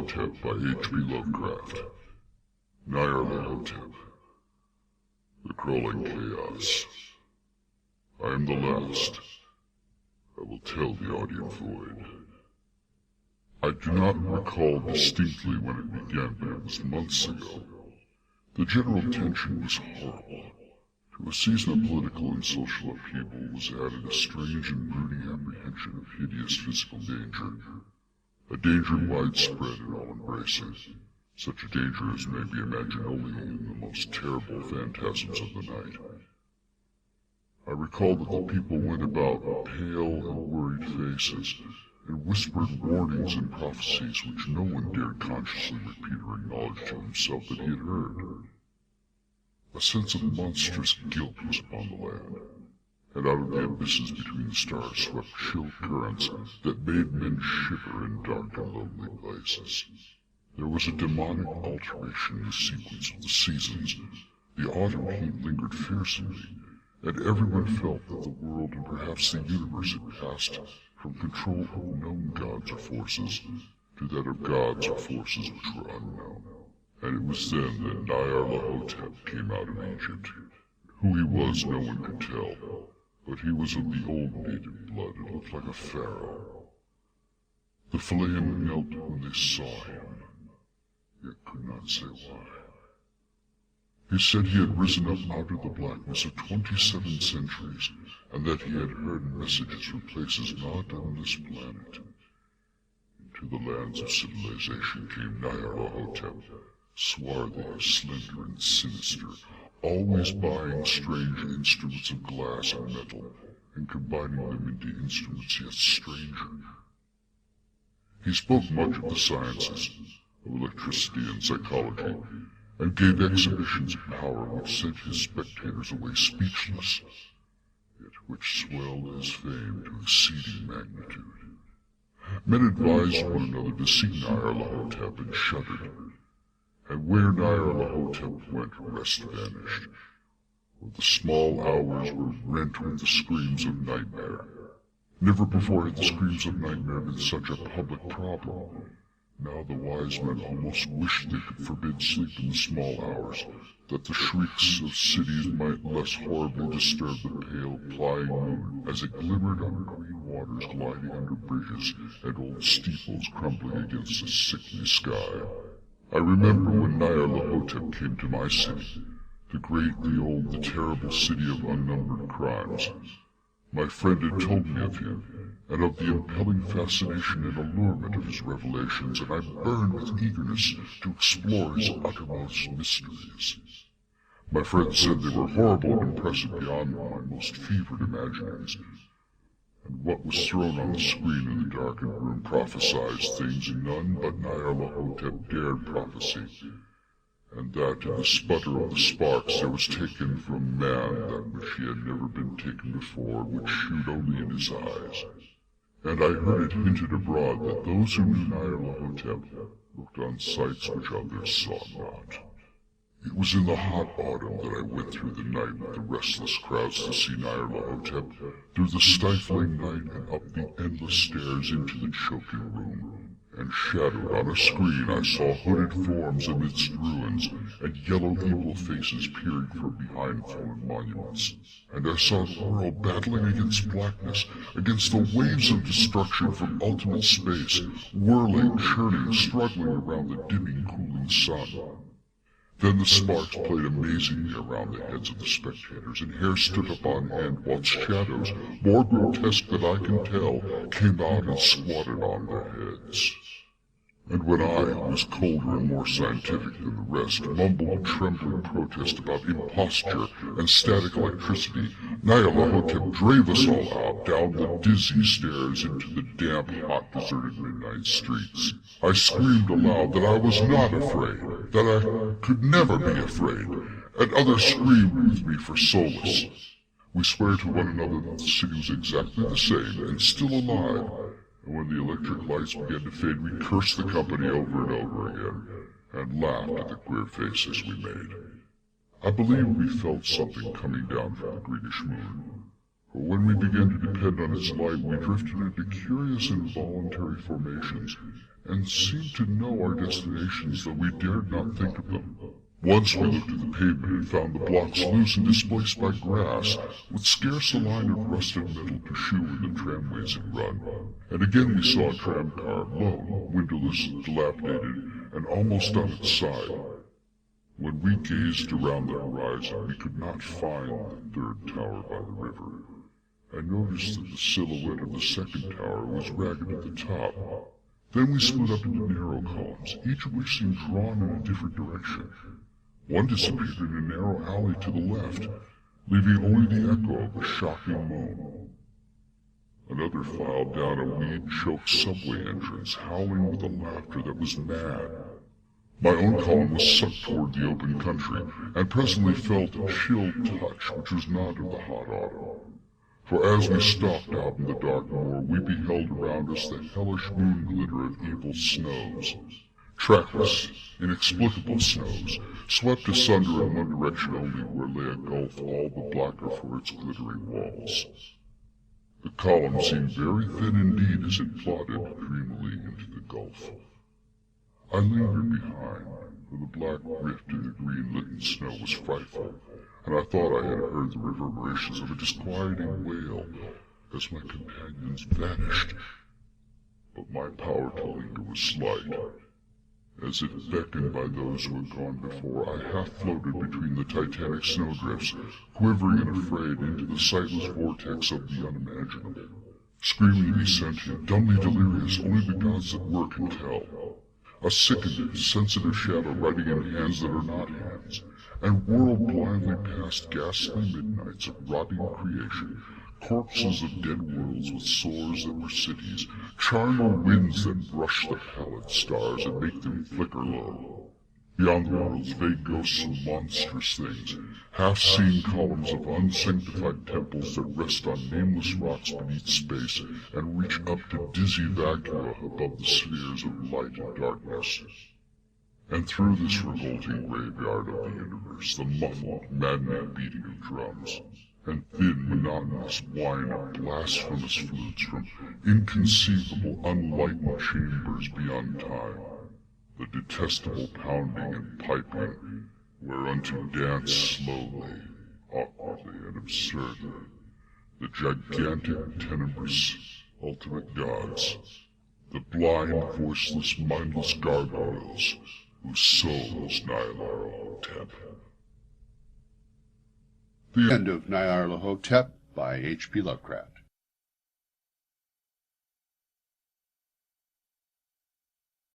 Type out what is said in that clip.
Nyarlathotep by HP-Lovecraft. Nyarlathotep. The crawling chaos. I am the last. I will tell the audient void. I do not recall distinctly when it began, but it was months ago. The general tension was horrible. To a season of political and social upheaval was added a strange and brooding apprehension of hideous physical danger. A danger widespread and all-embracing. Such a danger as may be imagined only in the most terrible phantasms of the night. I recall that the people went about with pale and worried faces, and whispered warnings and prophecies which no one dared consciously repeat or acknowledge to himself that he had heard. A sense of monstrous guilt was upon the land, and out of the abysses between the stars swept chill currents that made men shiver in dark and lonely places. There was a demonic alteration in the sequence of the seasons. The autumn heat lingered fearsomely, and everyone felt that the world and perhaps the universe had passed from control of known gods or forces to that of gods or forces which were unknown. And it was then that Nyarlathotep came out of Egypt. Who he was no one could tell, but he was of the old native blood and looked like a pharaoh. The Philaean knelt when they saw him, yet could not say why. He said he had risen up out of the blackness of 27 centuries, and that he had heard messages from places not on this planet. Into the lands of civilization came Nyarlathotep, swarthy, slender, and sinister, always buying strange instruments of glass and metal, and combining them into instruments yet stranger. He spoke much of the sciences, of electricity and psychology, and gave exhibitions of power which sent his spectators away speechless, yet which swelled his fame to exceeding magnitude. Men advised one another to see Nyarlathotep and shuddered, and where Nyarlathotep went, rest vanished, for the small hours were rent with the screams of nightmare. Never before had the screams of nightmare been such a public problem. Now the wise men almost wished they could forbid sleep in the small hours, that the shrieks of cities might less horribly disturb the pale, plying moon as it glimmered on green waters gliding under bridges and old steeples crumbling against the sickly sky. I remember when Nyarlathotep came to my city, the great, the old, the terrible city of unnumbered crimes. My friend had told me of him, and of the impelling fascination and allurement of his revelations, and I burned with eagerness to explore his uttermost mysteries. My friend said they were horrible and impressive beyond my most fevered imaginings, and what was thrown on the screen in the darkened room prophesied things none but Nyarlathotep dared prophesy, and that in the sputter of the sparks there was taken from man that which he had never been taken before, which shewed only in his eyes. And I heard it hinted abroad that those who knew Nyarlathotep looked on sights which others saw not. It was in the hot autumn that I went through the night with the restless crowds to see Nyarlathotep, through the stifling night and up the endless stairs into the choking room. And shadowed on a screen I saw hooded forms amidst ruins, and yellow evil faces peering from behind fallen monuments. And I saw the world battling against blackness, against the waves of destruction from ultimate space, whirling, churning, struggling around the dimming, cooling sun. Then the sparks played amazingly around the heads of the spectators, and hair stood up on end, whilst shadows, more grotesque than I can tell, came out and squatted on their heads. And when I, who was colder and more scientific than the rest, mumbled a trembling protest about imposture and static electricity, Nyarlathotep drave us all out down the dizzy stairs into the damp, hot, deserted midnight streets. I screamed aloud that I was not afraid, that I could never be afraid, and others screamed with me for solace. We swore to one another that the city was exactly the same and still alive, and when the electric lights began to fade, we cursed the company over and over again, and laughed at the queer faces we made. I believe we felt something coming down from the greenish moon, for when we began to depend on its light, we drifted into curious involuntary formations, and seemed to know our destinations, though we dared not think of them. Once we looked at the pavement and found the blocks loose and displaced by grass, with scarce a line of rusted metal to shew where the tramways had run. And again we saw a tramcar, lone, windowless, dilapidated, and almost on its side. When we gazed around the horizon, we could not find the third tower by the river. I noticed that the silhouette of the second tower was ragged at the top. Then we split up into narrow columns, each of which seemed drawn in a different direction. One disappeared in a narrow alley to the left, leaving only the echo of a shocking moan. Another filed down a weed-choked subway entrance, howling with a laughter that was mad. My own column was sucked toward the open country, and presently felt a chill touch which was not of the hot autumn. For as we stalked out in the dark moor, we beheld around us the hellish moon glitter of evil snows. Trackless, inexplicable snows, swept asunder in one direction only, where lay a gulf all the blacker for its glittering walls. The column seemed very thin indeed as it plodded dreamily into the gulf. I lingered behind, for the black rift in the green-litten snow was frightful, and I thought I had heard the reverberations of a disquieting wail as my companions vanished. But my power to linger was slight. As if beckoned by those who had gone before, I half-floated between the titanic snowdrifts, quivering and afraid into the sightless vortex of the unimaginable. Screamingly sentient, dumbly delirious, only the gods that were can tell. A sickening, sensitive shadow riding in hands that are not hands, and whirled blindly past ghastly midnights of rotting creation, corpses of dead worlds with sores that were cities, charnel winds that brush the pallid stars and make them flicker low. Beyond the worlds, vague ghosts of monstrous things, half-seen columns of unsanctified temples that rest on nameless rocks beneath space and reach up to dizzy vacua above the spheres of light and darkness. And through this revolting graveyard of the universe, the muffled, maddening beating of drums, and thin, monotonous whine of blasphemous flutes from inconceivable, unlightened chambers beyond time, the detestable pounding and piping, whereunto dance slowly, awkwardly, and absurdly, the gigantic, tenebrous, ultimate gods, the blind, voiceless, mindless gargoyles, whose soul is Nyarlathotep. The end of Nyarlathotep by H.P. Lovecraft.